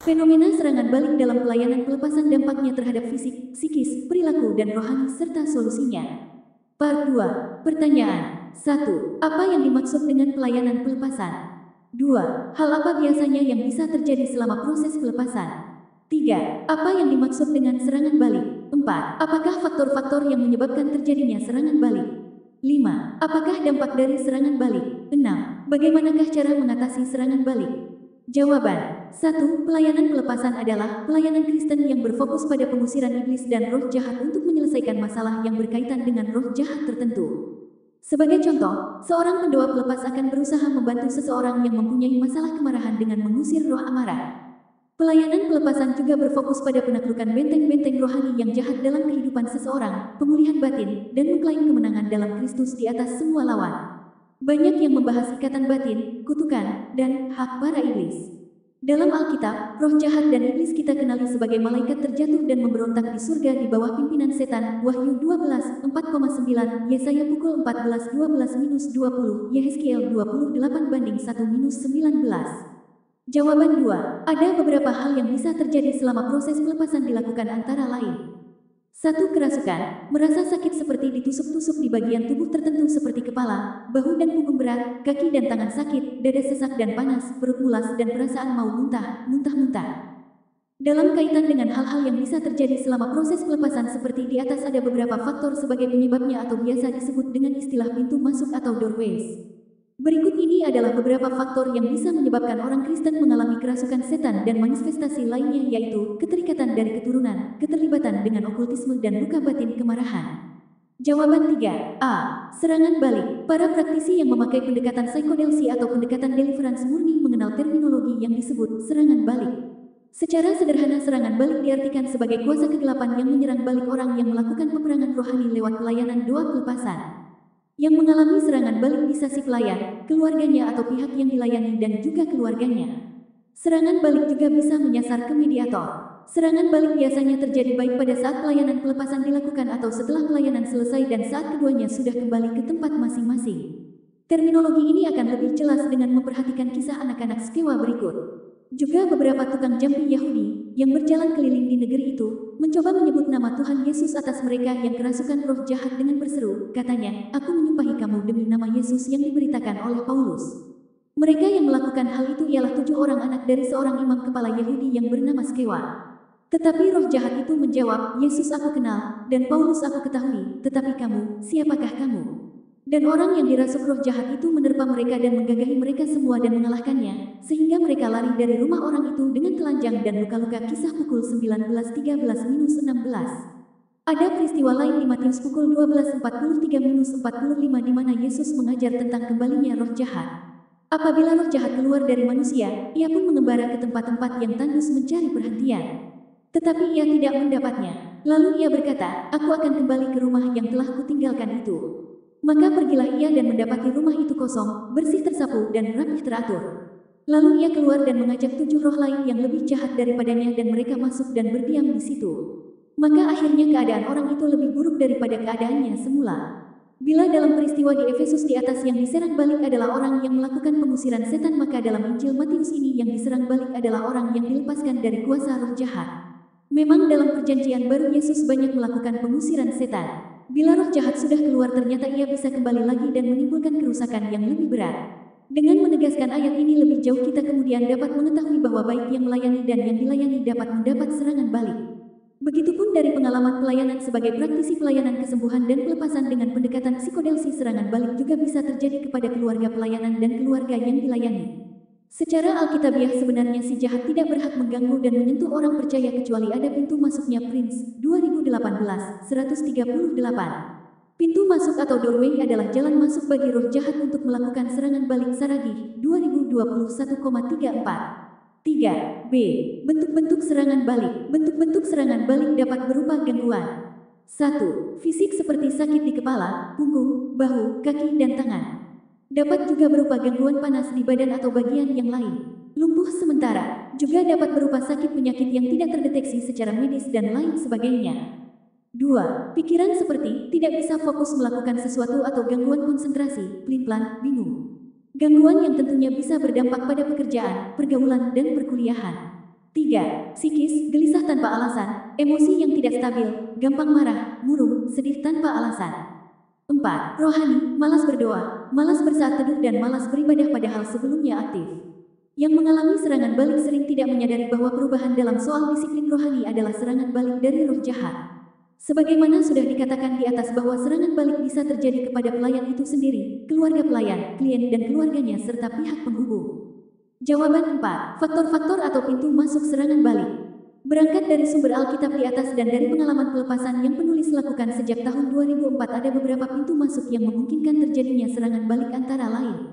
Fenomena serangan balik dalam pelayanan pelepasan dampaknya terhadap fisik, psikis, perilaku, dan rohani serta solusinya. Part 2. Pertanyaan. 1. Apa yang dimaksud dengan pelayanan pelepasan? 2. Hal apa biasanya yang bisa terjadi selama proses pelepasan? 3. Apa yang dimaksud dengan serangan balik? 4. Apakah faktor-faktor yang menyebabkan terjadinya serangan balik? 5. Apakah dampak dari serangan balik? 6. Bagaimanakah cara mengatasi serangan balik? Jawaban. 1. Pelayanan pelepasan adalah pelayanan Kristen yang berfokus pada pengusiran iblis dan roh jahat untuk menyelesaikan masalah yang berkaitan dengan roh jahat tertentu. Sebagai contoh, seorang pendoa pelepas akan berusaha membantu seseorang yang mempunyai masalah kemarahan dengan mengusir roh amarah. Pelayanan pelepasan juga berfokus pada penaklukan benteng-benteng rohani yang jahat dalam kehidupan seseorang, pemulihan batin, dan mengklaim kemenangan dalam Kristus di atas semua lawan. Banyak yang membahas ikatan batin, kutukan, dan hak para iblis. Dalam Alkitab, roh jahat dan iblis kita kenali sebagai malaikat terjatuh dan memberontak di surga di bawah pimpinan setan. Wahyu 12, 4,9, Yesaya pukul 14, 12-20, Yehezkiel 28:1-19. Jawaban 2. Ada beberapa hal yang bisa terjadi selama proses pelepasan dilakukan antara lain. 1. Kerasukan, merasa sakit seperti ditusuk-tusuk di bagian tubuh tertentu seperti kepala, bahu dan punggung berat, kaki dan tangan sakit, dada sesak dan panas, perut mulas dan perasaan mau muntah-muntah. Dalam kaitan dengan hal-hal yang bisa terjadi selama proses pelepasan seperti di atas ada beberapa faktor sebagai penyebabnya atau biasa disebut dengan istilah pintu masuk atau doorways. Berikut ini adalah beberapa faktor yang bisa menyebabkan orang Kristen mengalami kerasukan setan dan manifestasi lainnya yaitu keterikatan dari keturunan, keterlibatan dengan okultisme dan luka batin kemarahan. Jawaban 3. A. Serangan balik. Para praktisi yang memakai pendekatan psikodelsi atau pendekatan deliverance murni mengenal terminologi yang disebut serangan balik. Secara sederhana serangan balik diartikan sebagai kuasa kegelapan yang menyerang balik orang yang melakukan peperangan rohani lewat pelayanan doa pelepasan. Yang mengalami serangan balik bisa si pelayan, keluarganya atau pihak yang dilayani dan juga keluarganya. Serangan balik juga bisa menyasar ke mediator. Serangan balik biasanya terjadi baik pada saat pelayanan pelepasan dilakukan atau setelah pelayanan selesai dan saat keduanya sudah kembali ke tempat masing-masing. Terminologi ini akan lebih jelas dengan memperhatikan kisah anak-anak Skewa berikut. Juga beberapa tukang jampi Yahudi yang berjalan keliling di negeri itu mencoba menyebut nama Tuhan Yesus atas mereka yang kerasukan roh jahat dengan berseru, katanya, "Aku menyumpahi kamu demi nama Yesus yang diberitakan oleh Paulus." Mereka yang melakukan hal itu ialah 7 orang anak dari seorang imam kepala Yahudi yang bernama Skewa. Tetapi roh jahat itu menjawab, "Yesus aku kenal, dan Paulus aku ketahui, tetapi kamu, siapakah kamu?" Dan orang yang dirasuk roh jahat itu menerpa mereka dan menggagahi mereka semua dan mengalahkannya, sehingga mereka lari dari rumah orang itu dengan telanjang dan luka-luka. Kisah pukul 19:13-16. Ada peristiwa lain di Matius pukul 12:43-45 di mana Yesus mengajar tentang kembalinya roh jahat. Apabila roh jahat keluar dari manusia, ia pun mengembara ke tempat-tempat yang tandus mencari perhentian. Tetapi ia tidak mendapatnya. Lalu ia berkata, "Aku akan kembali ke rumah yang telah kutinggalkan itu." Maka pergilah ia dan mendapati rumah itu kosong, bersih tersapu, dan rapih teratur. Lalu ia keluar dan mengajak 7 roh lain yang lebih jahat daripadanya dan mereka masuk dan berdiam di situ. Maka akhirnya keadaan orang itu lebih buruk daripada keadaannya semula. Bila dalam peristiwa di Efesus di atas yang diserang balik adalah orang yang melakukan pengusiran setan, maka dalam Injil Matius ini yang diserang balik adalah orang yang dilepaskan dari kuasa roh jahat. Memang dalam perjanjian baru Yesus banyak melakukan pengusiran setan. Bila roh jahat sudah keluar ternyata ia bisa kembali lagi dan menimbulkan kerusakan yang lebih berat. Dengan menegaskan ayat ini lebih jauh kita kemudian dapat mengetahui bahwa baik yang melayani dan yang dilayani dapat mendapat serangan balik. Begitupun dari pengalaman pelayanan sebagai praktisi pelayanan kesembuhan dan pelepasan dengan pendekatan psikodelsi, serangan balik juga bisa terjadi kepada keluarga pelayanan dan keluarga yang dilayani. Secara alkitabiah sebenarnya si jahat tidak berhak mengganggu dan menyentuh orang percaya kecuali ada pintu masuknya. Prince, 2018, 138. Pintu masuk atau doorway adalah jalan masuk bagi roh jahat untuk melakukan serangan balik. Saragi, 2021,34. 3. B. Bentuk-bentuk serangan balik. Bentuk-bentuk serangan balik dapat berupa gangguan. 1. Fisik seperti sakit di kepala, punggung, bahu, kaki, dan tangan. Dapat juga berupa gangguan panas di badan atau bagian yang lain. Lumpuh sementara, juga dapat berupa sakit penyakit yang tidak terdeteksi secara medis dan lain sebagainya. 2. Pikiran seperti tidak bisa fokus melakukan sesuatu atau gangguan konsentrasi, pelin-pelan, bingung. Gangguan yang tentunya bisa berdampak pada pekerjaan, pergaulan, dan perkuliahan. 3. Psikis, gelisah tanpa alasan, emosi yang tidak stabil, gampang marah, murung, sedih tanpa alasan. 4. Rohani, malas berdoa, malas bersaat teduh dan malas beribadah padahal sebelumnya aktif. Yang mengalami serangan balik sering tidak menyadari bahwa perubahan dalam soal disiplin rohani adalah serangan balik dari roh jahat. Sebagaimana sudah dikatakan di atas bahwa serangan balik bisa terjadi kepada pelayan itu sendiri, keluarga pelayan, klien dan keluarganya serta pihak penghubung. Jawaban 4. Faktor-faktor atau pintu masuk serangan balik. Berangkat dari sumber Alkitab di atas dan dari pengalaman pelepasan yang penulis lakukan sejak tahun 2004 ada beberapa pintu masuk yang memungkinkan terjadinya serangan balik antara lain.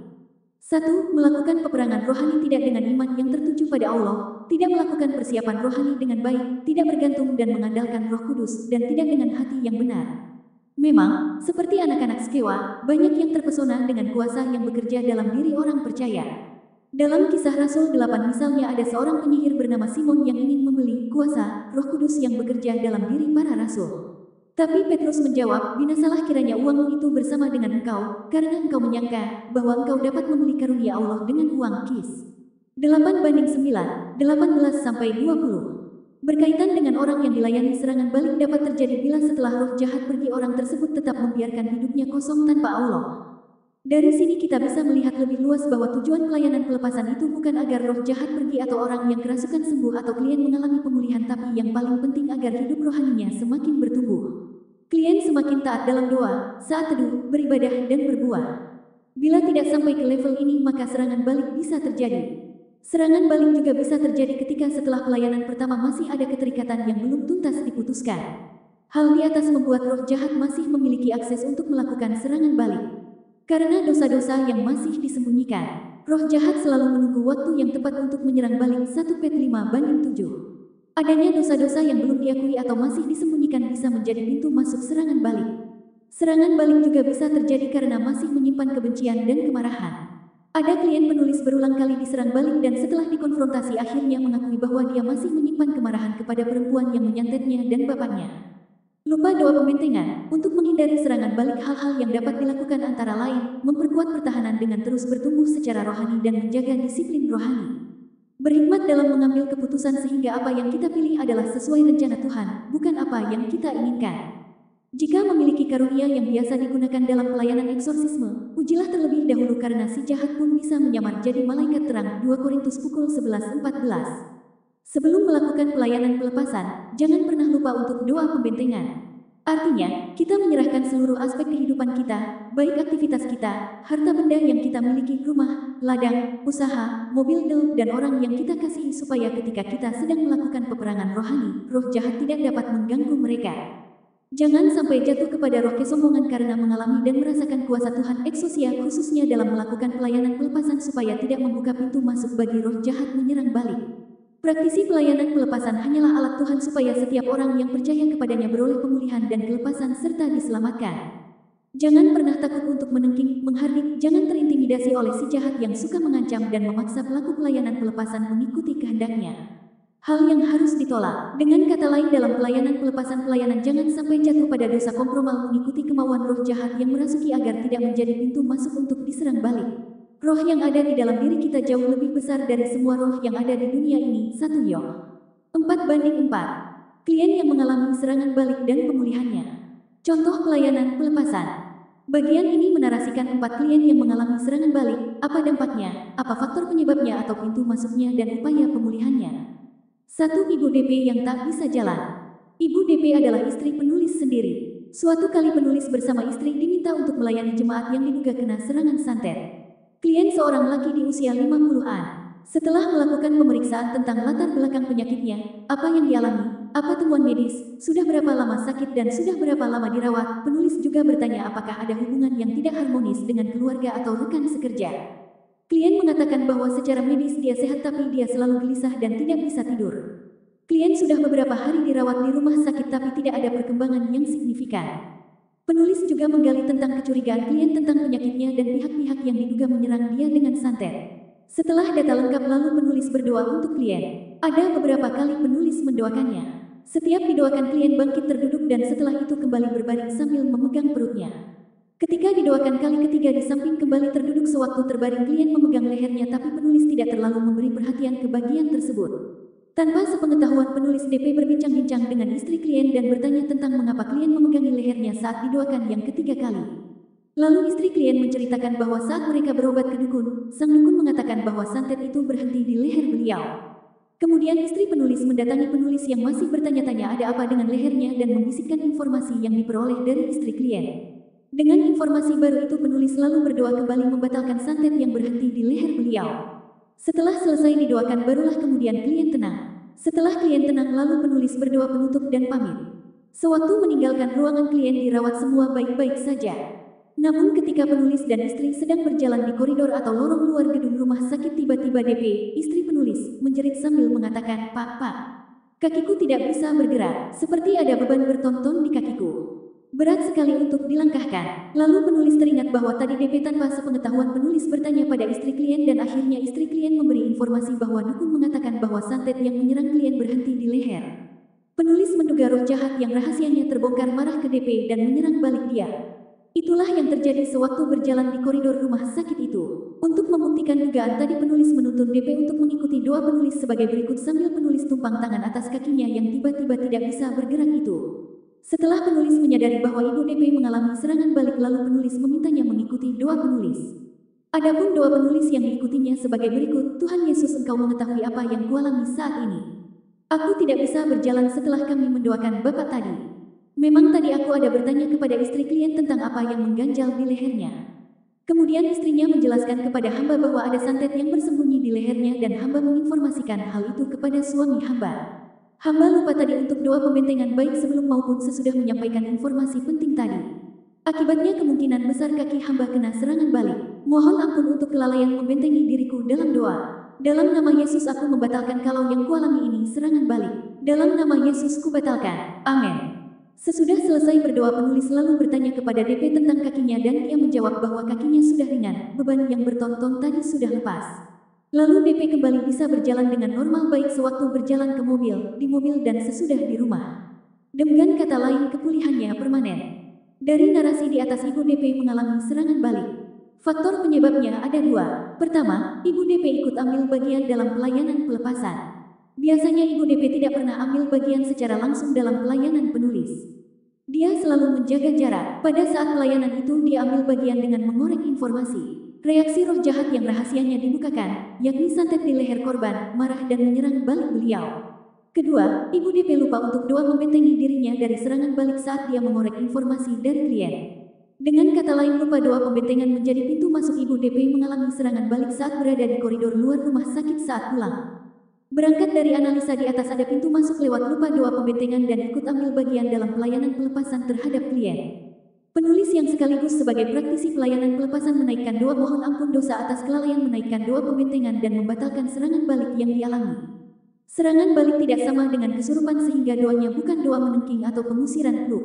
1. Melakukan peperangan rohani tidak dengan iman yang tertuju pada Allah, tidak melakukan persiapan rohani dengan baik, tidak bergantung dan mengandalkan Roh Kudus, dan tidak dengan hati yang benar. Memang, seperti anak-anak Skewa, banyak yang terpesona dengan kuasa yang bekerja dalam diri orang percaya. Dalam Kisah Rasul 8 misalnya ada seorang penyihir bernama Simon yang ingin membeli kuasa Roh Kudus yang bekerja dalam diri para rasul. Tapi Petrus menjawab, binasalah kiranya uangmu itu bersama dengan engkau, karena engkau menyangka bahwa engkau dapat membeli karunia Allah dengan uang kis. 8:9, 18-20. Berkaitan dengan orang yang dilayani serangan balik dapat terjadi bila setelah roh jahat pergi orang tersebut tetap membiarkan hidupnya kosong tanpa Allah. Dari sini kita bisa melihat lebih luas bahwa tujuan pelayanan pelepasan itu bukan agar roh jahat pergi atau orang yang kerasukan sembuh atau klien mengalami pemulihan, tapi yang paling penting agar hidup rohaninya semakin bertumbuh. Klien semakin taat dalam doa, saat teduh, beribadah, dan berbuah. Bila tidak sampai ke level ini maka serangan balik bisa terjadi. Serangan balik juga bisa terjadi ketika setelah pelayanan pertama masih ada keterikatan yang belum tuntas diputuskan. Hal di atas membuat roh jahat masih memiliki akses untuk melakukan serangan balik. Karena dosa-dosa yang masih disembunyikan, roh jahat selalu menunggu waktu yang tepat untuk menyerang balik. 1 Pet 5:7. Adanya dosa-dosa yang belum diakui atau masih disembunyikan bisa menjadi pintu masuk serangan balik. Serangan balik juga bisa terjadi karena masih menyimpan kebencian dan kemarahan. Ada klien penulis berulang kali diserang balik dan setelah dikonfrontasi akhirnya mengakui bahwa dia masih menyimpan kemarahan kepada perempuan yang menyantetnya dan bapaknya. Lupa doa pembentengan, untuk menghindari serangan balik hal-hal yang dapat dilakukan antara lain, memperkuat pertahanan dengan terus bertumbuh secara rohani dan menjaga disiplin rohani. Berhikmat dalam mengambil keputusan sehingga apa yang kita pilih adalah sesuai rencana Tuhan, bukan apa yang kita inginkan. Jika memiliki karunia yang biasa digunakan dalam pelayanan eksorsisme, ujilah terlebih dahulu karena si jahat pun bisa menyamar jadi malaikat terang. 2 Korintus 11:14. Sebelum melakukan pelayanan pelepasan, jangan pernah lupa untuk doa pembentengan. Artinya, kita menyerahkan seluruh aspek kehidupan kita, baik aktivitas kita, harta benda yang kita miliki, rumah, ladang, usaha, mobil, dan orang yang kita kasihi supaya ketika kita sedang melakukan peperangan rohani, roh jahat tidak dapat mengganggu mereka. Jangan sampai jatuh kepada roh kesombongan karena mengalami dan merasakan kuasa Tuhan eksosia khususnya dalam melakukan pelayanan pelepasan supaya tidak membuka pintu masuk bagi roh jahat menyerang balik. Praktisi pelayanan pelepasan hanyalah alat Tuhan supaya setiap orang yang percaya kepadanya beroleh pemulihan dan kelepasan serta diselamatkan. Jangan pernah takut untuk menengking, menghardik, jangan terintimidasi oleh si jahat yang suka mengancam dan memaksa pelaku pelayanan pelepasan mengikuti kehendaknya. Hal yang harus ditolak, dengan kata lain dalam pelayanan pelepasan jangan sampai jatuh pada dosa kompromal mengikuti kemauan roh jahat yang merasuki agar tidak menjadi pintu masuk untuk diserang balik. Roh yang ada di dalam diri kita jauh lebih besar dari semua roh yang ada di dunia ini. 1 Yoh 4:4. Klien yang mengalami serangan balik dan pemulihannya. Contoh pelayanan pelepasan. Bagian ini menarasikan 4 klien yang mengalami serangan balik, apa dampaknya, apa faktor penyebabnya atau pintu masuknya dan upaya pemulihannya. 1. Ibu DP yang tak bisa jalan. Ibu DP adalah istri penulis sendiri. Suatu kali penulis bersama istri diminta untuk melayani jemaat yang diduga kena serangan santet. Klien seorang laki di usia 50-an. Setelah melakukan pemeriksaan tentang latar belakang penyakitnya, apa yang dialami, apa temuan medis, sudah berapa lama sakit dan sudah berapa lama dirawat, penulis juga bertanya apakah ada hubungan yang tidak harmonis dengan keluarga atau rekan sekerja. Klien mengatakan bahwa secara medis dia sehat tapi dia selalu gelisah dan tidak bisa tidur. Klien sudah beberapa hari dirawat di rumah sakit tapi tidak ada perkembangan yang signifikan. Penulis juga menggali tentang kecurigaan klien tentang penyakitnya dan pihak-pihak yang diduga menyerang dia dengan santet. Setelah data lengkap lalu penulis berdoa untuk klien. Ada beberapa kali penulis mendoakannya. Setiap didoakan klien bangkit terduduk dan setelah itu kembali berbaring sambil memegang perutnya. Ketika didoakan kali ketiga di samping kembali terduduk sewaktu terbaring klien memegang lehernya tapi penulis tidak terlalu memberi perhatian ke bagian tersebut. Tanpa sepengetahuan penulis, DP berbincang-bincang dengan istri klien dan bertanya tentang mengapa klien memegangi lehernya saat didoakan yang ketiga kali. Lalu istri klien menceritakan bahwa saat mereka berobat ke dukun, sang dukun mengatakan bahwa santet itu berhenti di leher beliau. Kemudian istri penulis mendatangi penulis yang masih bertanya-tanya ada apa dengan lehernya dan membisikkan informasi yang diperoleh dari istri klien. Dengan informasi baru itu penulis lalu berdoa kembali membatalkan santet yang berhenti di leher beliau. Setelah selesai didoakan barulah kemudian klien tenang. Setelah klien tenang lalu penulis berdoa penutup dan pamit. Sewaktu meninggalkan ruangan, klien dirawat semua baik-baik saja. Namun ketika penulis dan istri sedang berjalan di koridor atau lorong luar gedung rumah sakit, tiba-tiba DP, istri penulis, menjerit sambil mengatakan, "Pak, kakiku tidak bisa bergerak, seperti ada beban bertonton di kakiku. Berat sekali untuk dilangkahkan." Lalu penulis teringat bahwa tadi DP tanpa sepengetahuan penulis bertanya pada istri klien dan akhirnya istri klien memberi informasi bahwa dukun mengatakan bahwa santet yang menyerang klien berhenti di leher. Penulis menduga roh jahat yang rahasianya terbongkar marah ke DP dan menyerang balik dia. Itulah yang terjadi sewaktu berjalan di koridor rumah sakit itu. Untuk membuktikan dugaan tadi, penulis menuntun DP untuk mengikuti doa penulis sebagai berikut sambil penulis tumpang tangan atas kakinya yang tiba-tiba tidak bisa bergerak itu. Setelah penulis menyadari bahwa ibu DP mengalami serangan balik, lalu penulis memintanya mengikuti doa penulis. Adapun doa penulis yang diikutinya sebagai berikut, "Tuhan Yesus, Engkau mengetahui apa yang kualami saat ini. Aku tidak bisa berjalan setelah kami mendoakan Bapak tadi. Memang tadi aku ada bertanya kepada istri klien tentang apa yang mengganjal di lehernya. Kemudian istrinya menjelaskan kepada hamba bahwa ada santet yang bersembunyi di lehernya dan hamba menginformasikan hal itu kepada suami hamba. Hamba lupa tadi untuk doa pembentengan baik sebelum maupun sesudah menyampaikan informasi penting tadi. Akibatnya kemungkinan besar kaki hamba kena serangan balik. Mohon ampun untuk kelalaian membentengi diriku dalam doa. Dalam nama Yesus aku membatalkan kalau yang kualami ini serangan balik. Dalam nama Yesus kubatalkan. Amin." Sesudah selesai berdoa, penulis lalu bertanya kepada DP tentang kakinya dan dia menjawab bahwa kakinya sudah ringan, beban yang bertonton tadi sudah lepas. Lalu DP kembali bisa berjalan dengan normal baik sewaktu berjalan ke mobil, di mobil dan sesudah di rumah. Dengan kata lain, kepulihannya permanen. Dari narasi di atas, ibu DP mengalami serangan balik. Faktor penyebabnya ada dua. Pertama, ibu DP ikut ambil bagian dalam pelayanan pelepasan. Biasanya ibu DP tidak pernah ambil bagian secara langsung dalam pelayanan penulis. Dia selalu menjaga jarak. Pada saat pelayanan itu dia ambil bagian dengan mengorek informasi. Reaksi roh jahat yang rahasianya dibukakan, yakni santet di leher korban, marah dan menyerang balik beliau. Kedua, ibu DP lupa untuk doa membentengi dirinya dari serangan balik saat dia mengorek informasi dari klien. Dengan kata lain, lupa doa pembentengan menjadi pintu masuk, ibu DP mengalami serangan balik saat berada di koridor luar rumah sakit saat pulang. Berangkat dari analisa di atas, ada pintu masuk lewat lupa doa pembentengan dan ikut ambil bagian dalam pelayanan pelepasan terhadap klien. Penulis yang sekaligus sebagai praktisi pelayanan pelepasan menaikkan doa mohon ampun dosa atas kelalaian menaikkan doa pembentengan dan membatalkan serangan balik yang dialami. Serangan balik tidak sama dengan kesurupan sehingga doanya bukan doa menengking atau pengusiran flu.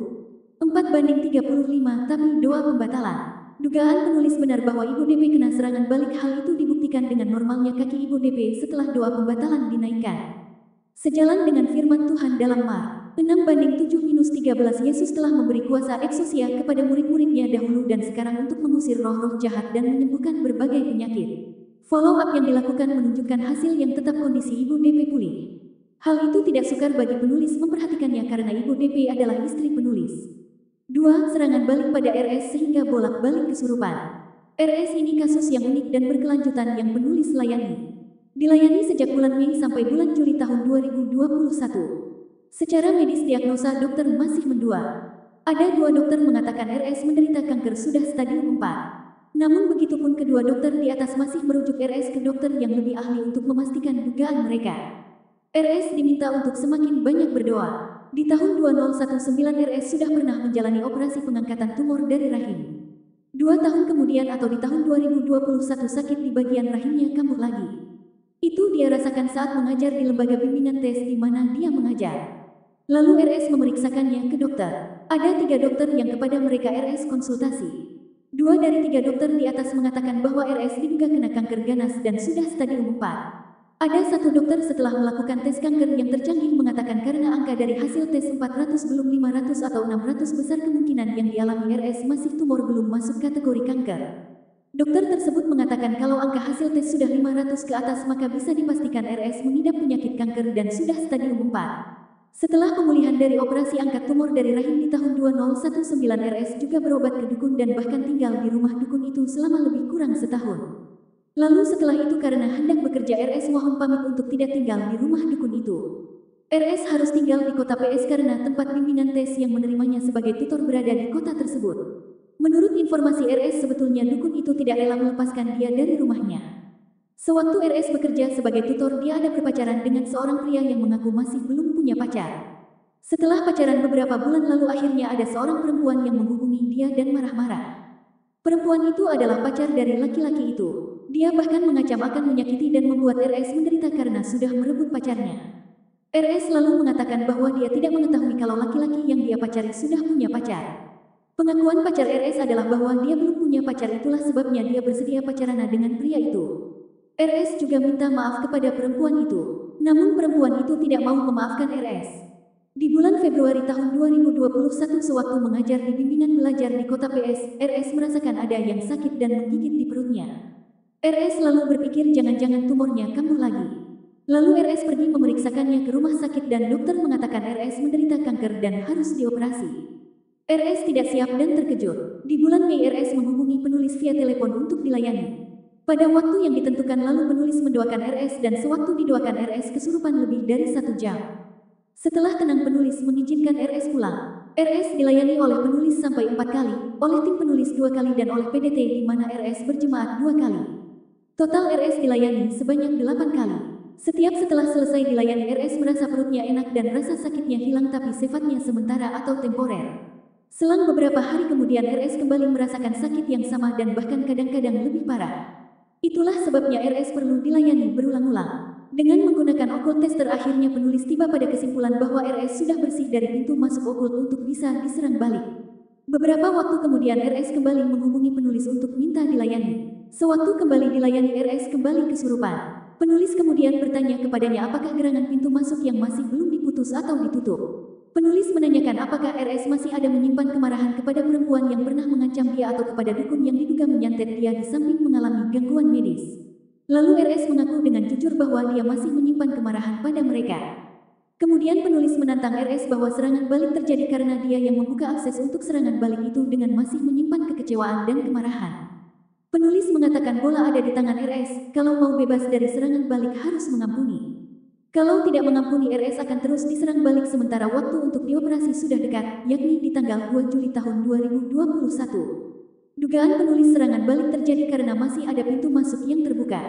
4:35 tapi doa pembatalan. Dugaan penulis benar bahwa ibu DP kena serangan balik. Hal itu dibuktikan dengan normalnya kaki ibu DP setelah doa pembatalan dinaikkan. Sejalan dengan firman Tuhan dalam Mar 6:7-13, Yesus telah memberi kuasa eksosia kepada murid-muridnya dahulu dan sekarang untuk mengusir roh-roh jahat dan menyembuhkan berbagai penyakit. Follow up yang dilakukan menunjukkan hasil yang tetap, kondisi ibu DP pulih. Hal itu tidak sukar bagi penulis memperhatikannya karena ibu DP adalah istri penulis. 2. Serangan balik pada RS sehingga bolak-balik kesurupan. RS ini kasus yang unik dan berkelanjutan yang penulis layani. Dilayani sejak bulan Mei sampai bulan Juli tahun 2021. Secara medis diagnosa dokter masih mendua. Ada 2 dokter mengatakan RS menderita kanker sudah stadium 4. Namun begitupun kedua dokter di atas masih merujuk RS ke dokter yang lebih ahli untuk memastikan dugaan mereka. RS diminta untuk semakin banyak berdoa. Di tahun 2019 RS sudah pernah menjalani operasi pengangkatan tumor dari rahim. 2 tahun kemudian atau di tahun 2021 sakit di bagian rahimnya kambuh lagi. Itu dia rasakan saat mengajar di lembaga bimbingan tes di mana dia mengajar. Lalu RS memeriksakannya ke dokter. Ada 3 dokter yang kepada mereka RS konsultasi. 2 dari 3 dokter di atas mengatakan bahwa RS diduga kena kanker ganas dan sudah stadium 4. Ada 1 dokter setelah melakukan tes kanker yang tercanggih mengatakan karena angka dari hasil tes 400 belum 500 atau 600 besar kemungkinan yang dialami RS masih tumor belum masuk kategori kanker. Dokter tersebut mengatakan kalau angka hasil tes sudah 500 ke atas maka bisa dipastikan RS mengidap penyakit kanker dan sudah stadium 4. Setelah pemulihan dari operasi angkat tumor dari rahim di tahun 2019, RS juga berobat ke dukun dan bahkan tinggal di rumah dukun itu selama lebih kurang setahun. Lalu setelah itu karena hendak bekerja, RS mohon pamit untuk tidak tinggal di rumah dukun itu. RS harus tinggal di kota PS karena tempat bimbingan tes yang menerimanya sebagai tutor berada di kota tersebut. Menurut informasi RS, sebetulnya dukun itu tidak rela melepaskan dia dari rumahnya. Sewaktu RS bekerja sebagai tutor, dia ada berpacaran dengan seorang pria yang mengaku masih belum punya pacar. Setelah pacaran beberapa bulan lalu, akhirnya ada seorang perempuan yang menghubungi dia dan marah-marah. Perempuan itu adalah pacar dari laki-laki itu. Dia bahkan mengancam akan menyakiti dan membuat RS menderita karena sudah merebut pacarnya. RS lalu mengatakan bahwa dia tidak mengetahui kalau laki-laki yang dia pacari sudah punya pacar. Pengakuan pacar RS adalah bahwa dia belum punya pacar, itulah sebabnya dia bersedia pacaran dengan pria itu. RS juga minta maaf kepada perempuan itu. Namun perempuan itu tidak mau memaafkan RS. Di bulan Februari tahun 2021 sewaktu mengajar di bimbingan belajar di kota PS, RS merasakan ada yang sakit dan menggigit di perutnya. RS lalu berpikir jangan-jangan tumornya kambuh lagi. Lalu RS pergi memeriksakannya ke rumah sakit dan dokter mengatakan RS menderita kanker dan harus dioperasi. RS tidak siap dan terkejut. Di bulan Mei RS menghubungi penulis via telepon untuk dilayani. Pada waktu yang ditentukan lalu penulis mendoakan RS dan sewaktu didoakan RS kesurupan lebih dari 1 jam. Setelah tenang penulis mengizinkan RS pulang. RS dilayani oleh penulis sampai 4 kali, oleh tim penulis 2 kali dan oleh PDT di mana RS berjemaat 2 kali. Total RS dilayani sebanyak 8 kali. Setiap setelah selesai dilayani RS merasa perutnya enak dan rasa sakitnya hilang tapi sifatnya sementara atau temporer. Selang beberapa hari kemudian RS kembali merasakan sakit yang sama dan bahkan kadang-kadang lebih parah. Itulah sebabnya RS perlu dilayani berulang-ulang. Dengan menggunakan occult tester akhirnya penulis tiba pada kesimpulan bahwa RS sudah bersih dari pintu masuk occult untuk bisa diserang balik. Beberapa waktu kemudian RS kembali menghubungi penulis untuk minta dilayani. Sewaktu kembali dilayani RS kembali kesurupan. Penulis kemudian bertanya kepadanya apakah gerangan pintu masuk yang masih belum diputus atau ditutup. Penulis menanyakan apakah RS masih ada menyimpan kemarahan kepada perempuan yang pernah mengancam dia atau kepada dukun yang diduga menyantet dia di samping mengalami gangguan medis. Lalu RS mengaku dengan jujur bahwa dia masih menyimpan kemarahan pada mereka. Kemudian penulis menantang RS bahwa serangan balik terjadi karena dia yang membuka akses untuk serangan balik itu dengan masih menyimpan kekecewaan dan kemarahan. Penulis mengatakan bola ada di tangan RS, kalau mau bebas dari serangan balik harus mengampuni. Kalau tidak mengampuni RS akan terus diserang balik sementara waktu untuk dioperasi sudah dekat, yakni di tanggal 2 Juli tahun 2021. Dugaan penulis serangan balik terjadi karena masih ada pintu masuk yang terbuka.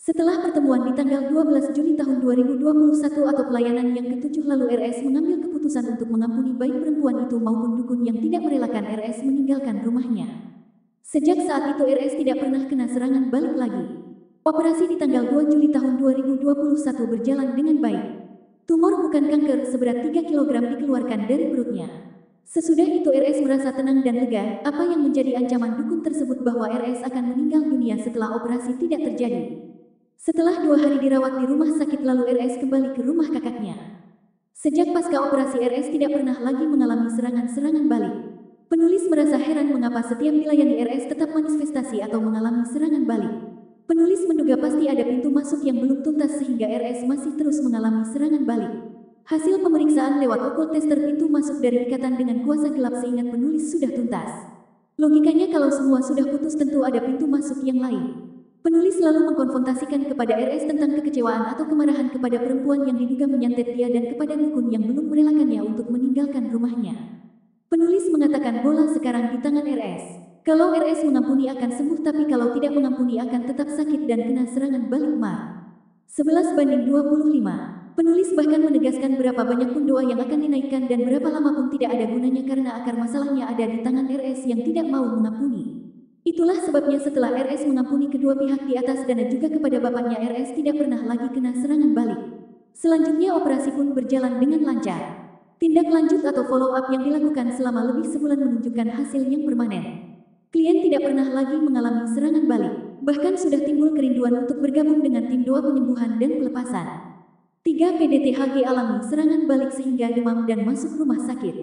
Setelah pertemuan di tanggal 12 Juli tahun 2021 atau pelayanan yang ke-7 lalu RS mengambil keputusan untuk mengampuni baik perempuan itu maupun dukun yang tidak merelakan RS meninggalkan rumahnya. Sejak saat itu RS tidak pernah kena serangan balik lagi. Operasi di tanggal 2 Juli tahun 2021 berjalan dengan baik. Tumor bukan kanker seberat 3 kg dikeluarkan dari perutnya. Sesudah itu RS merasa tenang dan lega, apa yang menjadi ancaman dukun tersebut bahwa RS akan meninggal dunia setelah operasi tidak terjadi. Setelah 2 hari dirawat di rumah sakit lalu RS kembali ke rumah kakaknya. Sejak pasca operasi RS tidak pernah lagi mengalami serangan-serangan balik. Penulis merasa heran mengapa setiap dilayani RS tetap manifestasi atau mengalami serangan balik. Penulis menduga pasti ada pintu masuk yang belum tuntas sehingga RS masih terus mengalami serangan balik. Hasil pemeriksaan lewat occult tester pintu masuk dari ikatan dengan kuasa gelap seingat penulis sudah tuntas. Logikanya kalau semua sudah putus tentu ada pintu masuk yang lain. Penulis lalu mengkonfrontasikan kepada RS tentang kekecewaan atau kemarahan kepada perempuan yang diduga menyantet dia dan kepada dukun yang belum merelakannya untuk meninggalkan rumahnya. Penulis mengatakan bola sekarang di tangan RS. Kalau RS mengampuni akan sembuh tapi kalau tidak mengampuni akan tetap sakit dan kena serangan balik mar. 11/25. Penulis bahkan menegaskan berapa banyak pun doa yang akan dinaikkan dan berapa lama pun tidak ada gunanya karena akar masalahnya ada di tangan RS yang tidak mau mengampuni. Itulah sebabnya setelah RS mengampuni kedua pihak di atas dan juga kepada bapaknya RS tidak pernah lagi kena serangan balik. Selanjutnya operasi pun berjalan dengan lancar. Tindak lanjut atau follow up yang dilakukan selama lebih sebulan menunjukkan hasil yang permanen. Klien tidak pernah lagi mengalami serangan balik, bahkan sudah timbul kerinduan untuk bergabung dengan tim doa penyembuhan dan pelepasan. 3 PDT HG alami serangan balik sehingga demam dan masuk rumah sakit.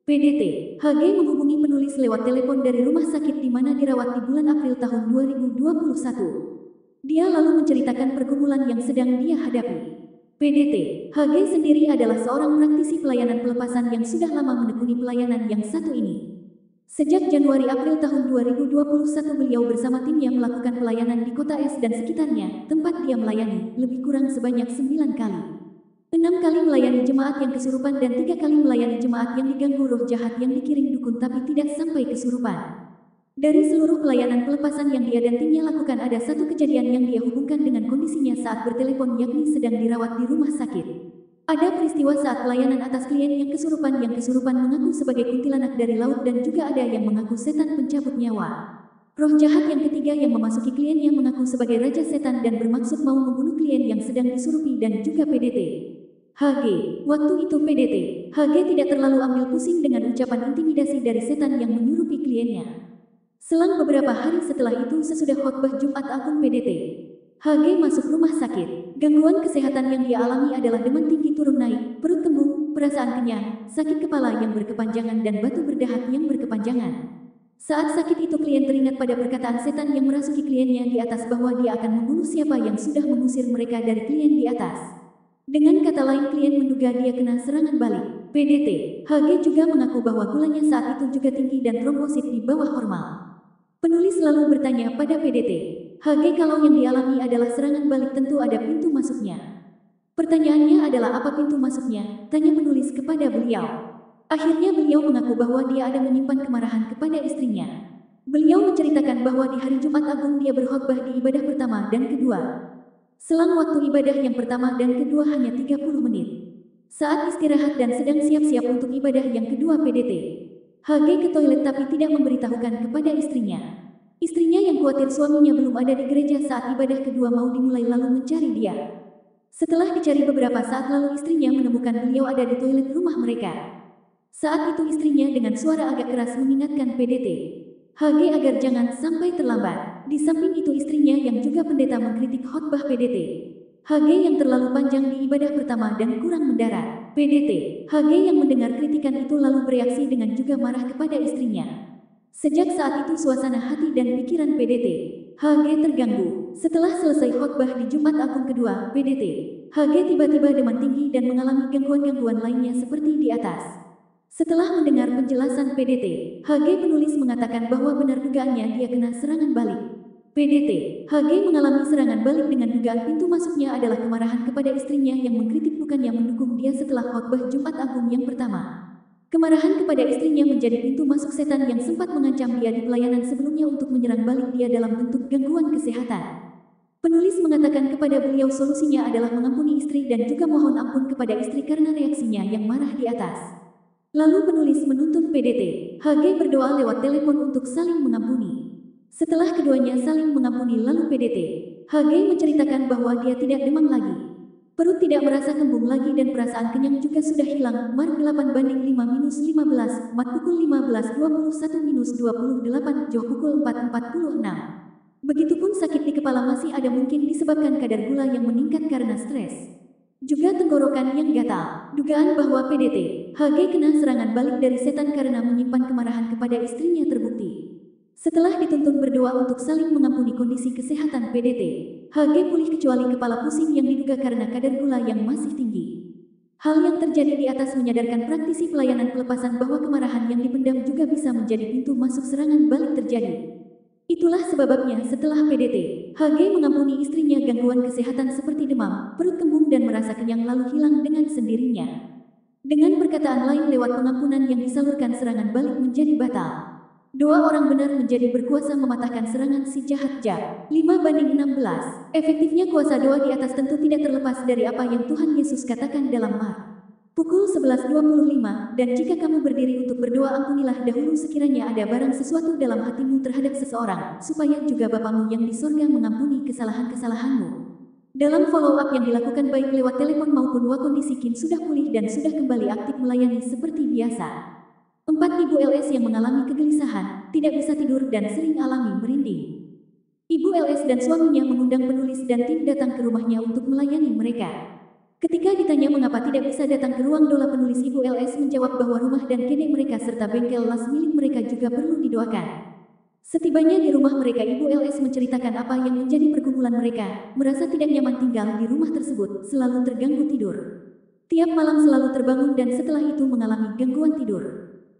PDT, HG menghubungi penulis lewat telepon dari rumah sakit di mana dirawat di bulan April tahun 2021. Dia lalu menceritakan pergumulan yang sedang dia hadapi. PDT, HG sendiri adalah seorang praktisi pelayanan pelepasan yang sudah lama menekuni pelayanan yang satu ini. Sejak Januari-April tahun 2021 beliau bersama timnya melakukan pelayanan di kota Es dan sekitarnya, tempat dia melayani, lebih kurang sebanyak 9 kali. 6 kali melayani jemaat yang kesurupan dan 3 kali melayani jemaat yang diganggu roh jahat yang dikirim dukun tapi tidak sampai kesurupan. Dari seluruh pelayanan pelepasan yang dia dan timnya lakukan ada satu kejadian yang dia hubungkan dengan kondisinya saat bertelepon yakni sedang dirawat di rumah sakit. Ada peristiwa saat pelayanan atas klien yang kesurupan mengaku sebagai kuntilanak dari laut dan juga ada yang mengaku setan pencabut nyawa. Roh jahat yang ketiga yang memasuki kliennya mengaku sebagai raja setan dan bermaksud mau membunuh klien yang sedang disurupi dan juga PDT. HG, waktu itu PDT, HG tidak terlalu ambil pusing dengan ucapan intimidasi dari setan yang menyurupi kliennya. Selang beberapa hari setelah itu sesudah khotbah Jumat Agung PDT, HG masuk rumah sakit. Gangguan kesehatan yang dia alami adalah demam tinggi turun naik, perut kembung, perasaan kenyang, sakit kepala yang berkepanjangan dan batu berdahat yang berkepanjangan. Saat sakit itu klien teringat pada perkataan setan yang merasuki kliennya di atas bahwa dia akan membunuh siapa yang sudah mengusir mereka dari klien di atas. Dengan kata lain klien menduga dia kena serangan balik. PDT, HG juga mengaku bahwa gulanya saat itu juga tinggi dan trombosit di bawah normal. Penulis lalu bertanya pada PDT, HG kalau yang dialami adalah serangan balik tentu ada pintu masuknya. Pertanyaannya adalah apa pintu masuknya? Tanya penulis kepada beliau. Akhirnya beliau mengaku bahwa dia ada menyimpan kemarahan kepada istrinya. Beliau menceritakan bahwa di hari Jumat Agung dia berkhotbah di ibadah pertama dan kedua. Selang waktu ibadah yang pertama dan kedua hanya 30 menit. Saat istirahat dan sedang siap-siap untuk ibadah yang kedua PDT, HG ke toilet tapi tidak memberitahukan kepada istrinya. Istrinya yang khawatir suaminya belum ada di gereja saat ibadah kedua mau dimulai lalu mencari dia. Setelah dicari beberapa saat lalu istrinya menemukan beliau ada di toilet rumah mereka. Saat itu istrinya dengan suara agak keras mengingatkan PDT, HG agar jangan sampai terlambat. Di samping itu istrinya yang juga pendeta mengkritik khotbah PDT. HG yang terlalu panjang di ibadah pertama dan kurang mendarat. PDT, HG yang mendengar kritikan itu lalu bereaksi dengan juga marah kepada istrinya. Sejak saat itu suasana hati dan pikiran PDT, HG terganggu. Setelah selesai khotbah di Jumat Agung kedua, PDT, HG tiba-tiba demam tinggi dan mengalami gangguan-gangguan lainnya seperti di atas. Setelah mendengar penjelasan PDT, HG penulis mengatakan bahwa benar dugaannya dia kena serangan balik. PDT, HG mengalami serangan balik dengan dugaan pintu masuknya adalah kemarahan kepada istrinya yang mengkritik bukannya mendukung dia setelah khotbah Jumat Agung yang pertama. Kemarahan kepada istrinya menjadi pintu masuk setan yang sempat mengancam dia di pelayanan sebelumnya untuk menyerang balik dia dalam bentuk gangguan kesehatan. Penulis mengatakan kepada beliau solusinya adalah mengampuni istri dan juga mohon ampun kepada istri karena reaksinya yang marah di atas. Lalu penulis menuntun PDT, HG berdoa lewat telepon untuk saling mengampuni. Setelah keduanya saling mengampuni lalu PDT, HG menceritakan bahwa dia tidak demam lagi. Perut tidak merasa kembung lagi dan perasaan kenyang juga sudah hilang. Mark 8/5-15, Mat pukul 15:21-28, Joh pukul 4:46. Begitupun sakit di kepala masih ada mungkin disebabkan kadar gula yang meningkat karena stres. Juga tenggorokan yang gatal. Dugaan bahwa PDT, HG kena serangan balik dari setan karena menyimpan kemarahan kepada istrinya terbukti. Setelah dituntun berdoa untuk saling mengampuni kondisi kesehatan PDT, HG pulih kecuali kepala pusing yang diduga karena kadar gula yang masih tinggi. Hal yang terjadi di atas menyadarkan praktisi pelayanan pelepasan bahwa kemarahan yang dipendam juga bisa menjadi pintu masuk serangan balik terjadi. Itulah sebabnya setelah PDT, HG mengampuni istrinya gangguan kesehatan seperti demam, perut kembung dan merasa kenyang lalu hilang dengan sendirinya. Dengan perkataan lain lewat pengampunan yang disalurkan serangan balik menjadi batal. Dua orang benar menjadi berkuasa mematahkan serangan si jahat Jab. 5/16. Efektifnya kuasa doa di atas tentu tidak terlepas dari apa yang Tuhan Yesus katakan dalam Mark pukul 11:25, dan jika kamu berdiri untuk berdoa ampunilah dahulu sekiranya ada barang sesuatu dalam hatimu terhadap seseorang, supaya juga Bapamu yang di sorga mengampuni kesalahan-kesalahanmu. Dalam follow-up yang dilakukan baik lewat telepon maupun kondisi Kim sudah pulih dan sudah kembali aktif melayani seperti biasa. 4 Ibu LS yang mengalami kegelisahan, tidak bisa tidur dan sering alami merinding. Ibu LS dan suaminya mengundang penulis dan tim datang ke rumahnya untuk melayani mereka. Ketika ditanya mengapa tidak bisa datang ke ruang dola, penulis Ibu LS menjawab bahwa rumah dan kede mereka serta bengkel las milik mereka juga perlu didoakan. Setibanya di rumah mereka, Ibu LS menceritakan apa yang menjadi pergumulan mereka, merasa tidak nyaman tinggal di rumah tersebut, selalu terganggu tidur. Tiap malam selalu terbangun dan setelah itu mengalami gangguan tidur.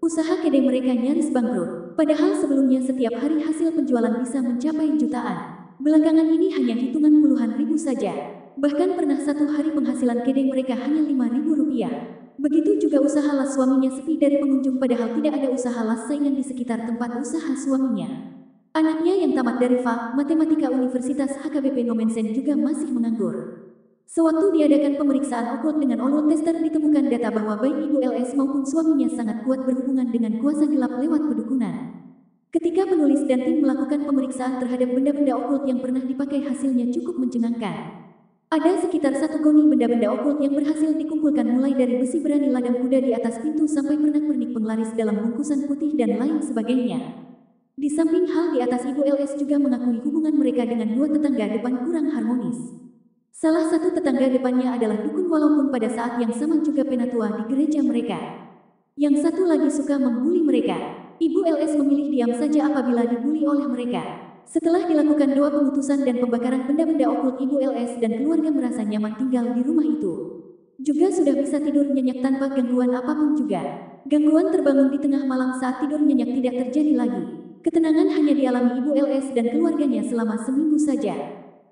Usaha kede mereka nyaris bangkrut, padahal sebelumnya setiap hari hasil penjualan bisa mencapai jutaan. Belakangan ini hanya hitungan puluhan ribu saja. Bahkan pernah satu hari penghasilan kede mereka hanya Rp5.000. Begitu juga usaha las suaminya sepi dari pengunjung, padahal tidak ada usaha las saingan di sekitar tempat usaha suaminya. Anaknya yang tamat dari FAK Matematika Universitas HKBP Nomensen juga masih menganggur. Sewaktu diadakan pemeriksaan occult dengan occult tester, ditemukan data bahwa baik Ibu LS maupun suaminya sangat kuat berhubungan dengan kuasa gelap lewat pedukunan. Ketika penulis dan tim melakukan pemeriksaan terhadap benda-benda occult yang pernah dipakai, hasilnya cukup mencengangkan. Ada sekitar 1 goni benda-benda occult yang berhasil dikumpulkan, mulai dari besi berani ladang kuda di atas pintu sampai pernak-pernik penglaris dalam bungkusan putih dan lain sebagainya. Di samping hal di atas, Ibu LS juga mengakui hubungan mereka dengan dua tetangga depan kurang harmonis. Salah satu tetangga depannya adalah dukun, walaupun pada saat yang sama juga penatua di gereja mereka. Yang satu lagi suka membuli mereka. Ibu LS memilih diam saja apabila dibuli oleh mereka. Setelah dilakukan doa pengutusan dan pembakaran benda-benda okult, Ibu LS dan keluarga merasa nyaman tinggal di rumah itu. Juga sudah bisa tidur nyenyak tanpa gangguan apapun juga. Gangguan terbangun di tengah malam saat tidur nyenyak tidak terjadi lagi. Ketenangan hanya dialami Ibu LS dan keluarganya selama seminggu saja.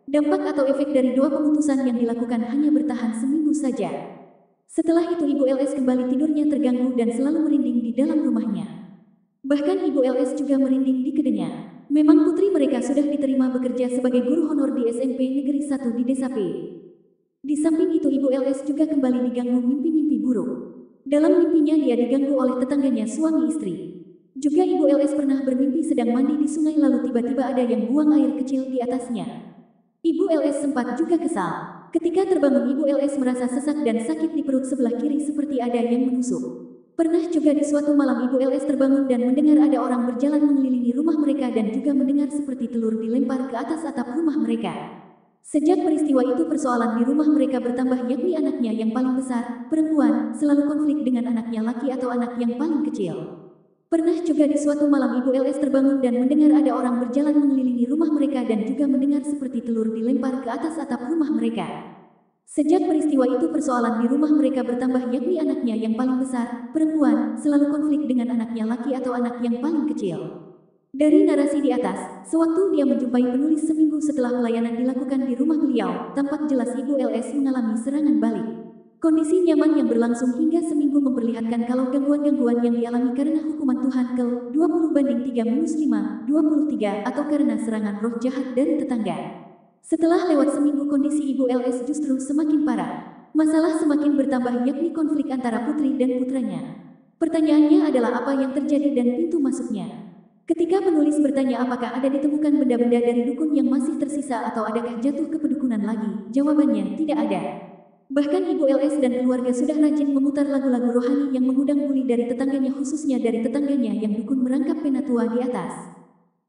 Dampak atau efek dari doa pengutusan yang dilakukan hanya bertahan seminggu saja. Setelah itu Ibu LS kembali tidurnya terganggu dan selalu merinding di dalam rumahnya. Bahkan Ibu LS juga merinding di kedenya. Memang putri mereka sudah diterima bekerja sebagai guru honor di SMP Negeri 1 di Desa P. Di samping itu Ibu LS juga kembali diganggu mimpi-mimpi buruk. Dalam mimpinya dia diganggu oleh tetangganya suami istri. Juga Ibu LS pernah bermimpi sedang mandi di sungai, lalu tiba-tiba ada yang buang air kecil di atasnya. Ibu LS sempat juga kesal. Ketika terbangun, Ibu LS merasa sesak dan sakit di perut sebelah kiri seperti ada yang menusuk. Pernah juga di suatu malam Ibu LS terbangun dan mendengar ada orang berjalan mengelilingi rumah mereka dan juga mendengar seperti telur dilempar ke atas atap rumah mereka. Sejak peristiwa itu persoalan di rumah mereka bertambah, yakni anaknya yang paling besar, perempuan, selalu konflik dengan anaknya laki atau anak yang paling kecil. Pernah juga di suatu malam Ibu LS terbangun dan mendengar ada orang berjalan mengelilingi rumah mereka dan juga mendengar seperti telur dilempar ke atas atap rumah mereka. Sejak peristiwa itu persoalan di rumah mereka bertambah, yakni anaknya yang paling besar, perempuan, selalu konflik dengan anaknya laki atau anak yang paling kecil. Dari narasi di atas, sewaktu dia menjumpai penulis seminggu setelah pelayanan dilakukan di rumah beliau, tampak jelas Ibu LS mengalami serangan balik. Kondisi nyaman yang berlangsung hingga seminggu memperlihatkan kalau gangguan-gangguan yang dialami karena hukuman Tuhan ke 20:3-5, 23 atau karena serangan roh jahat dari tetangga. Setelah lewat seminggu, kondisi Ibu LS justru semakin parah. Masalah semakin bertambah, yakni konflik antara putri dan putranya. Pertanyaannya adalah apa yang terjadi dan pintu masuknya. Ketika penulis bertanya apakah ada ditemukan benda-benda dari dukun yang masih tersisa atau adakah jatuh ke pedukunan lagi, jawabannya tidak ada. Bahkan Ibu LS dan keluarga sudah rajin memutar lagu-lagu rohani yang mengundang buli dari tetangganya, khususnya dari tetangganya yang dukun merangkap penatua di atas.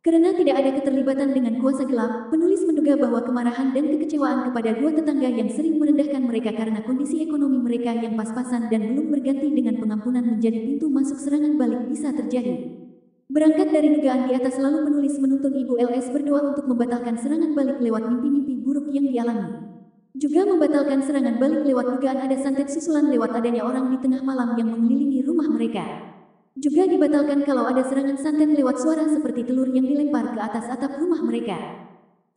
Karena tidak ada keterlibatan dengan kuasa gelap, penulis menduga bahwa kemarahan dan kekecewaan kepada dua tetangga yang sering merendahkan mereka karena kondisi ekonomi mereka yang pas-pasan dan belum berganti dengan pengampunan menjadi pintu masuk serangan balik bisa terjadi. Berangkat dari dugaan di atas, lalu penulis menuntun Ibu LS berdoa untuk membatalkan serangan balik lewat mimpi-mimpi buruk yang dialami. Juga membatalkan serangan balik lewat dugaan ada santet susulan lewat adanya orang di tengah malam yang mengelilingi rumah mereka. Juga dibatalkan kalau ada serangan santet lewat suara seperti telur yang dilempar ke atas atap rumah mereka.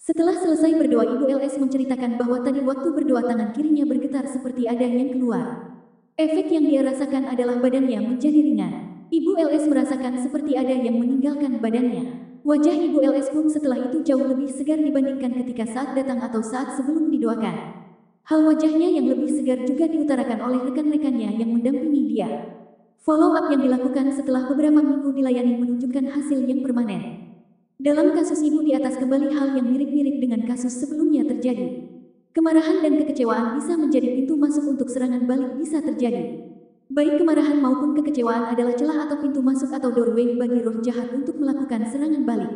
Setelah selesai berdoa, Ibu LS menceritakan bahwa tadi waktu berdoa tangan kirinya bergetar seperti ada yang keluar. Efek yang dia rasakan adalah badannya menjadi ringan. Ibu LS merasakan seperti ada yang meninggalkan badannya. Wajah Ibu LS pun setelah itu jauh lebih segar dibandingkan ketika saat datang atau saat sebelum didoakan. Hal wajahnya yang lebih segar juga diutarakan oleh rekan-rekannya yang mendampingi dia. Follow up yang dilakukan setelah beberapa minggu dilayani menunjukkan hasil yang permanen. Dalam kasus Ibu di atas, kembali hal yang mirip-mirip dengan kasus sebelumnya terjadi. Kemarahan dan kekecewaan bisa menjadi pintu masuk untuk serangan balik bisa terjadi. Baik kemarahan maupun kekecewaan adalah celah atau pintu masuk atau doorway bagi roh jahat untuk melakukan serangan balik.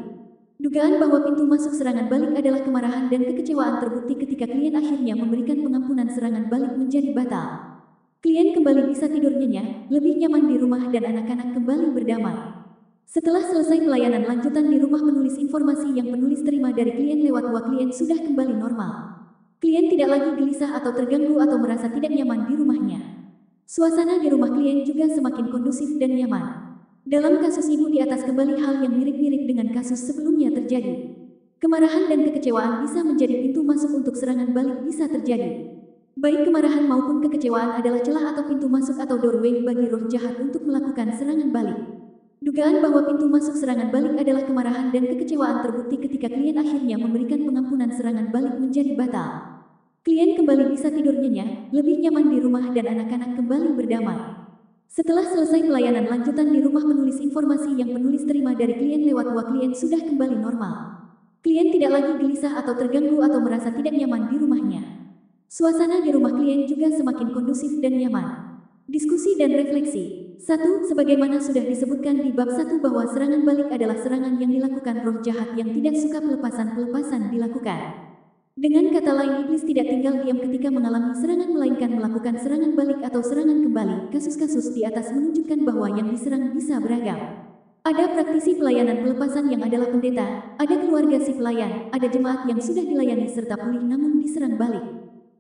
Dugaan bahwa pintu masuk serangan balik adalah kemarahan dan kekecewaan terbukti ketika klien akhirnya memberikan pengampunan serangan balik menjadi batal. Klien kembali bisa tidur nyenyak, lebih nyaman di rumah dan anak-anak kembali berdamai. Setelah selesai pelayanan lanjutan di rumah, menulis informasi yang penulis terima dari klien lewat WA klien sudah kembali normal. Klien tidak lagi gelisah atau terganggu atau merasa tidak nyaman di rumahnya. Suasana di rumah klien juga semakin kondusif dan nyaman. Dalam kasus ibu di atas, kembali hal yang mirip-mirip dengan kasus sebelumnya terjadi. Kemarahan dan kekecewaan bisa menjadi pintu masuk untuk serangan balik bisa terjadi. Baik kemarahan maupun kekecewaan adalah celah atau pintu masuk atau doorway bagi roh jahat untuk melakukan serangan balik. Dugaan bahwa pintu masuk serangan balik adalah kemarahan dan kekecewaan terbukti ketika klien akhirnya memberikan pengampunan serangan balik menjadi batal. Klien kembali bisa tidur nyenyak, lebih nyaman di rumah dan anak-anak kembali berdamai. Setelah selesai pelayanan lanjutan di rumah, menulis informasi yang penulis terima dari klien lewat WA klien sudah kembali normal. Klien tidak lagi gelisah atau terganggu atau merasa tidak nyaman di rumahnya. Suasana di rumah klien juga semakin kondusif dan nyaman. Diskusi dan refleksi. 1. Sebagaimana sudah disebutkan di bab 1 bahwa serangan balik adalah serangan yang dilakukan roh jahat yang tidak suka pelepasan-pelepasan dilakukan. Dengan kata lain, iblis tidak tinggal diam ketika mengalami serangan, melainkan melakukan serangan balik atau serangan kembali. Kasus-kasus di atas menunjukkan bahwa yang diserang bisa beragam. Ada praktisi pelayanan pelepasan yang adalah pendeta, ada keluarga si pelayan, ada jemaat yang sudah dilayani serta pulih namun diserang balik.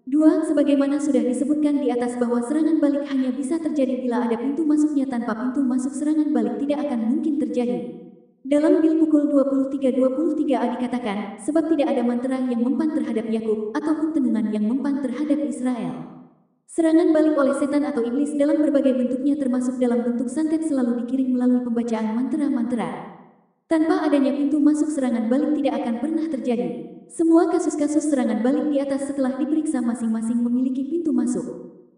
2. Sebagaimana sudah disebutkan di atas bahwa serangan balik hanya bisa terjadi bila ada pintu masuknya, tanpa pintu masuk serangan balik tidak akan mungkin terjadi. Dalam Bil pukul 23:23a dikatakan, sebab tidak ada mantra yang mempan terhadap Yakub, ataupun tenungan yang mempan terhadap Israel. Serangan balik oleh setan atau iblis dalam berbagai bentuknya termasuk dalam bentuk santet selalu dikirim melalui pembacaan mantra-mantra. Tanpa adanya pintu masuk, serangan balik tidak akan pernah terjadi. Semua kasus-kasus serangan balik di atas setelah diperiksa masing-masing memiliki pintu masuk.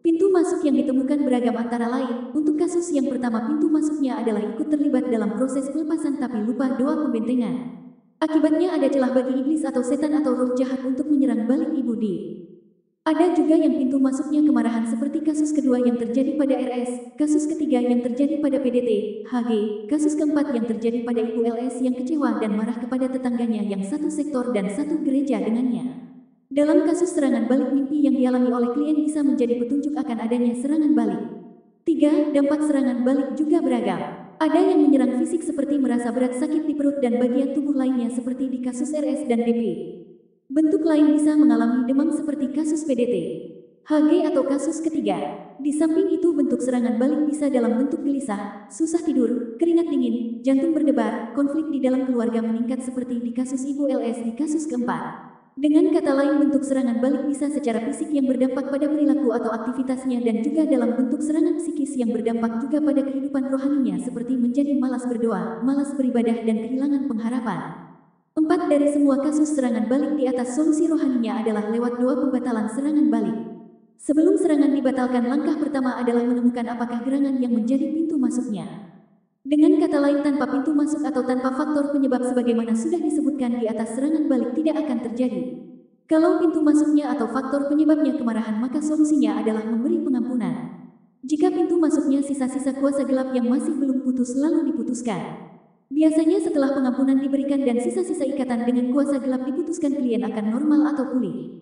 Pintu masuk yang ditemukan beragam, antara lain, untuk kasus yang pertama pintu masuknya adalah ikut terlibat dalam proses pelepasan tapi lupa doa pembentengan. Akibatnya ada celah bagi iblis atau setan atau roh jahat untuk menyerang balik ibu di. Ada juga yang pintu masuknya kemarahan seperti kasus kedua yang terjadi pada RS, kasus ketiga yang terjadi pada PDT, HG, kasus keempat yang terjadi pada ibu LS yang kecewa dan marah kepada tetangganya yang satu sektor dan satu gereja dengannya. Dalam kasus serangan balik, mimpi yang dialami oleh klien bisa menjadi petunjuk akan adanya serangan balik. 3. Dampak serangan balik juga beragam. Ada yang menyerang fisik seperti merasa berat, sakit di perut dan bagian tubuh lainnya seperti di kasus RS dan DP. Bentuk lain bisa mengalami demam seperti kasus PDT, HG atau kasus ketiga. Di samping itu, bentuk serangan balik bisa dalam bentuk gelisah, susah tidur, keringat dingin, jantung berdebar, konflik di dalam keluarga meningkat seperti di kasus ibu LS di kasus keempat. Dengan kata lain, bentuk serangan balik bisa secara fisik yang berdampak pada perilaku atau aktivitasnya dan juga dalam bentuk serangan psikis yang berdampak juga pada kehidupan rohaninya seperti menjadi malas berdoa, malas beribadah dan kehilangan pengharapan. 4. Dari semua kasus serangan balik di atas, solusi rohaninya adalah lewat doa pembatalan serangan balik. Sebelum serangan dibatalkan, langkah pertama adalah menemukan apakah gerangan yang menjadi pintu masuknya. Dengan kata lain, tanpa pintu masuk atau tanpa faktor penyebab sebagaimana sudah disebutkan di atas, serangan balik tidak akan terjadi. Kalau pintu masuknya atau faktor penyebabnya kemarahan, maka solusinya adalah memberi pengampunan. Jika pintu masuknya sisa-sisa kuasa gelap yang masih belum putus, lalu diputuskan. Biasanya setelah pengampunan diberikan dan sisa-sisa ikatan dengan kuasa gelap diputuskan, klien akan normal atau pulih.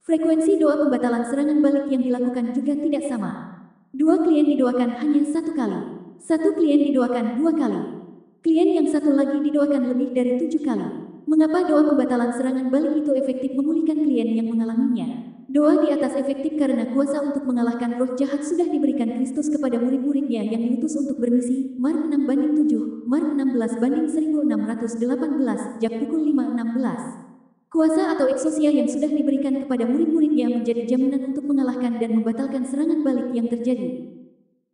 Frekuensi doa pembatalan serangan balik yang dilakukan juga tidak sama. 2 klien didoakan hanya 1 kali. 1 klien didoakan 2 kali. Klien yang satu lagi didoakan lebih dari 7 kali. Mengapa doa pembatalan serangan balik itu efektif memulihkan klien yang mengalaminya? Doa di atas efektif karena kuasa untuk mengalahkan roh jahat sudah diberikan Kristus kepada murid-muridnya yang diutus untuk bermisi. Mark 6:7, Mark 16:1618, Jak pukul 5:16. Kuasa atau eksosia yang sudah diberikan kepada murid-muridnya menjadi jaminan untuk mengalahkan dan membatalkan serangan balik yang terjadi.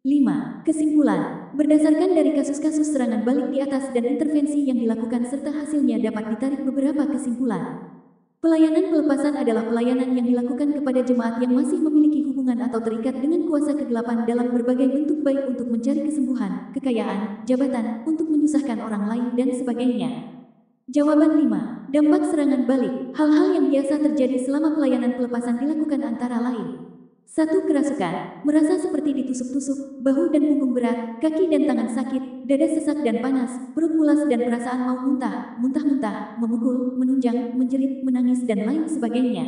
5. Kesimpulan. Berdasarkan dari kasus-kasus serangan balik di atas dan intervensi yang dilakukan serta hasilnya, dapat ditarik beberapa kesimpulan. Pelayanan pelepasan adalah pelayanan yang dilakukan kepada jemaat yang masih memiliki hubungan atau terikat dengan kuasa kegelapan dalam berbagai bentuk, baik untuk mencari kesembuhan, kekayaan, jabatan, untuk menyusahkan orang lain dan sebagainya. Jawaban 5. Dampak serangan balik. Hal-hal yang biasa terjadi selama pelayanan pelepasan dilakukan antara lain: 1. Kerasukan, merasa seperti ditusuk-tusuk, bahu dan punggung berat, kaki dan tangan sakit, dada sesak dan panas, perut mulas dan perasaan mau muntah, muntah-muntah, memukul, menunjang, menjerit, menangis dan lain sebagainya.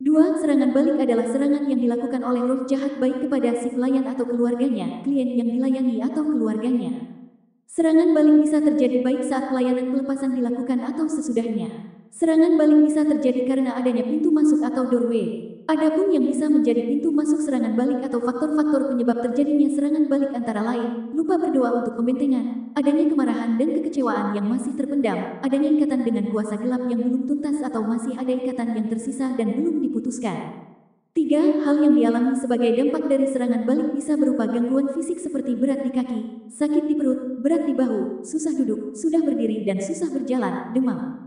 2. Serangan balik adalah serangan yang dilakukan oleh roh jahat baik kepada si pelayan atau keluarganya, klien yang dilayani atau keluarganya. Serangan balik bisa terjadi baik saat pelayanan pelepasan dilakukan atau sesudahnya. Serangan balik bisa terjadi karena adanya pintu masuk atau doorway. Adapun yang bisa menjadi pintu masuk serangan balik atau faktor-faktor penyebab terjadinya serangan balik antara lain, lupa berdoa untuk pembentengan, adanya kemarahan dan kekecewaan yang masih terpendam, adanya ikatan dengan kuasa gelap yang belum tuntas atau masih ada ikatan yang tersisa dan belum diputuskan. 3. Hal yang dialami sebagai dampak dari serangan balik bisa berupa gangguan fisik seperti berat di kaki, sakit di perut, berat di bahu, susah duduk, sudah berdiri dan susah berjalan, demam.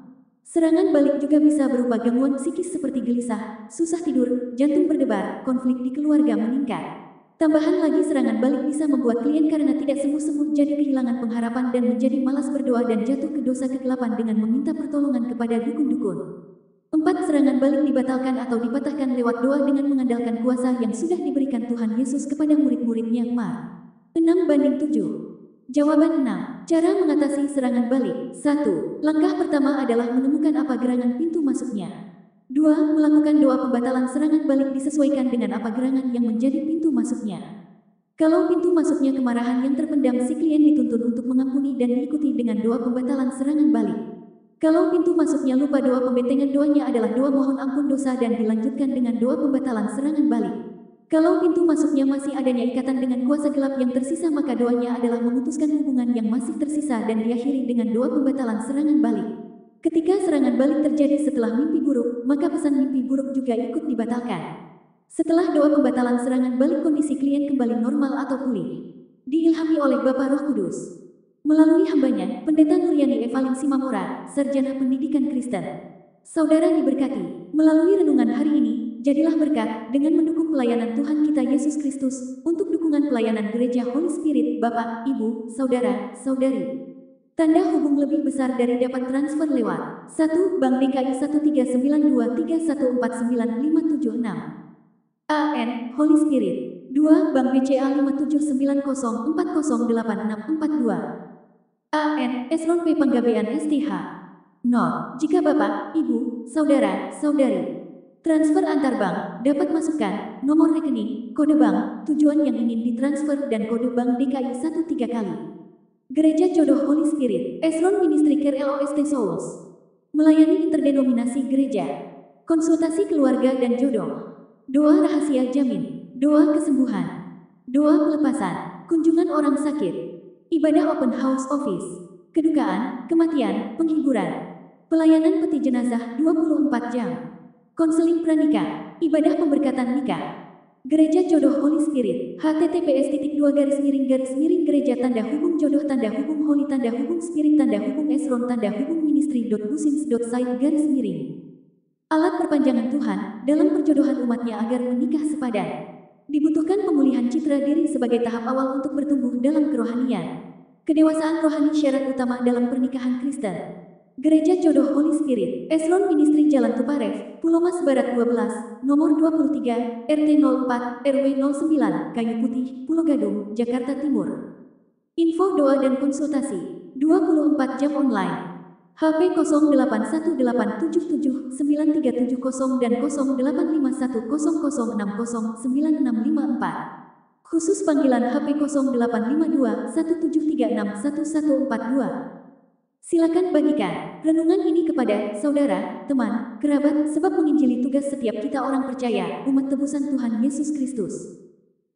Serangan balik juga bisa berupa gangguan psikis seperti gelisah, susah tidur, jantung berdebar, konflik di keluarga meningkat. Tambahan lagi serangan balik bisa membuat klien karena tidak sembuh-sembuh jadi kehilangan pengharapan dan menjadi malas berdoa dan jatuh ke dosa kegelapan dengan meminta pertolongan kepada dukun-dukun. 4. Serangan balik dibatalkan atau dipatahkan lewat doa dengan mengandalkan kuasa yang sudah diberikan Tuhan Yesus kepada murid-muridnya. Mar 6:7. Jawaban 6. Cara mengatasi serangan balik. 1. Langkah pertama adalah menemukan apa gerangan pintu masuknya. 2. Melakukan doa pembatalan serangan balik disesuaikan dengan apa gerangan yang menjadi pintu masuknya. Kalau pintu masuknya kemarahan yang terpendam, si klien dituntun untuk mengampuni dan diikuti dengan doa pembatalan serangan balik. Kalau pintu masuknya lupa, doa pembentengan doanya adalah doa mohon ampun dosa dan dilanjutkan dengan doa pembatalan serangan balik. Kalau pintu masuknya masih adanya ikatan dengan kuasa gelap yang tersisa, maka doanya adalah memutuskan hubungan yang masih tersisa dan diakhiri dengan doa pembatalan serangan balik. Ketika serangan balik terjadi setelah mimpi buruk, maka pesan mimpi buruk juga ikut dibatalkan. Setelah doa pembatalan serangan balik, kondisi klien kembali normal atau pulih. Diilhami oleh Bapa Roh Kudus. Melalui hambanya, Pendeta Nuryani Evalin Simamora, Sarjana Pendidikan Kristen. Saudara diberkati, melalui renungan hari ini, jadilah berkat dengan mendukung pelayanan Tuhan kita Yesus Kristus, untuk dukungan pelayanan Gereja Holy Spirit, Bapak, Ibu, Saudara, Saudari. Tanda hubung lebih besar dari dapat transfer lewat 1. Bank DKI 13923149576 AN, Holy Spirit. 2. Bank BCA 5790408642 AN, Esron P. Panggabean STH. Not, jika Bapak, Ibu, Saudara, Saudari transfer antar bank, dapat masukkan nomor rekening, kode bank, tujuan yang ingin ditransfer dan kode bank DKI 13 kali. Gereja Jodoh Holy Spirit, Esron Ministry Care LOST Souls. Melayani interdenominasi gereja. Konsultasi keluarga dan jodoh. Doa rahasia jamin. Doa kesembuhan. Doa pelepasan. Kunjungan orang sakit. Ibadah open house office, kedukaan, kematian, penghiburan, pelayanan peti jenazah 24 jam, konseling pranikah, ibadah pemberkatan nikah. Gereja Jodoh Holy Spirit, https://gereja tanda hubung jodoh tanda hubung holy tanda hubung spirit tanda hubung esron tanda hubung ministry.busins.site/. Alat perpanjangan Tuhan dalam perjodohan umatnya agar menikah sepadan. Dibutuhkan pemulihan citra diri sebagai tahap awal untuk bertumbuh dalam kerohanian. Kedewasaan rohani syarat utama dalam pernikahan Kristen. Gereja Jodoh Holy Spirit, Esron Ministry Jalan Tuparef, Pulau Mas Barat 12, nomor 23, RT 04, RW 09, Kayu Putih, Pulau Gadung, Jakarta Timur. Info doa dan konsultasi, 24 jam online. HP 0818779370 dan 085100609654. Khusus panggilan HP 085217361142. Silakan bagikan renungan ini kepada saudara, teman, kerabat, sebab menginjili tugas setiap kita orang percaya, umat tebusan Tuhan Yesus Kristus.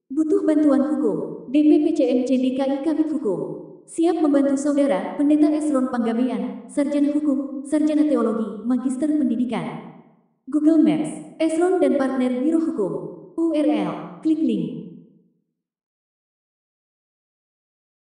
Butuh bantuan hukum, DPPCMC DKI Kabid Hukum. Siap membantu saudara, Pendeta Esron Panggabean, Sarjana Hukum, Sarjana Teologi, Magister Pendidikan. Google Maps, Esron dan Partner Biro Hukum. URL, klik link.